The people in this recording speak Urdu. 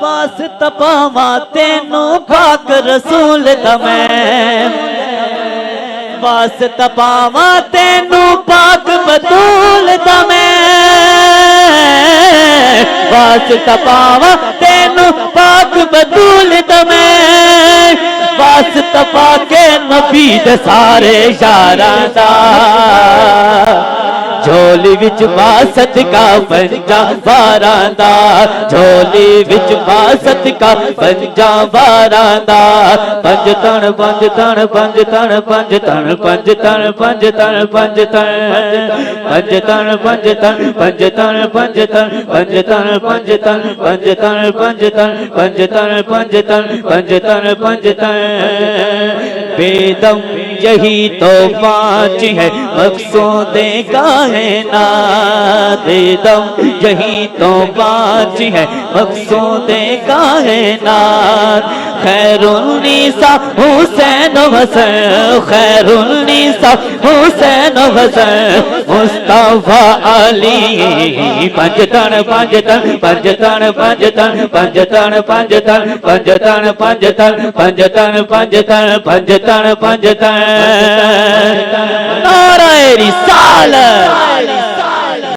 واسطہ پاواں تینوں پاک رسول دا میں واسطہ پاواں تینوں پاک بطول دا میں واسطہ پاواں تینوں پاک بطول دا میں واسطہ پا کے نبی دے سارے یاراں دا جھولی وچ واسط کا پنجا باراں دا جھولی وچ واسط کا پنجا باراں دا پنج تن پنج تن پنج تن پنج تن پنج تن پنج تن پنج تن پنج تن پنج تن پنج تن پنج تن پنج تن پنج تن پنج تن پنج تن پنج تن پنج تن پنج تن پنج تن بے دم یہی تو پانچ ہے مقصود کائنات بے دم یہی تو پانچ ہے مقصود کائنات خیر النساء حسین و حسن خیر النساء حسین و حسن مصطفیٰ علی پنج تن پنج تن پنج تن پنج تن پنج تن پنج تن پنج تن پنج تن پنج تن پنج تن پنج تن پنج تن نعرہ رسالت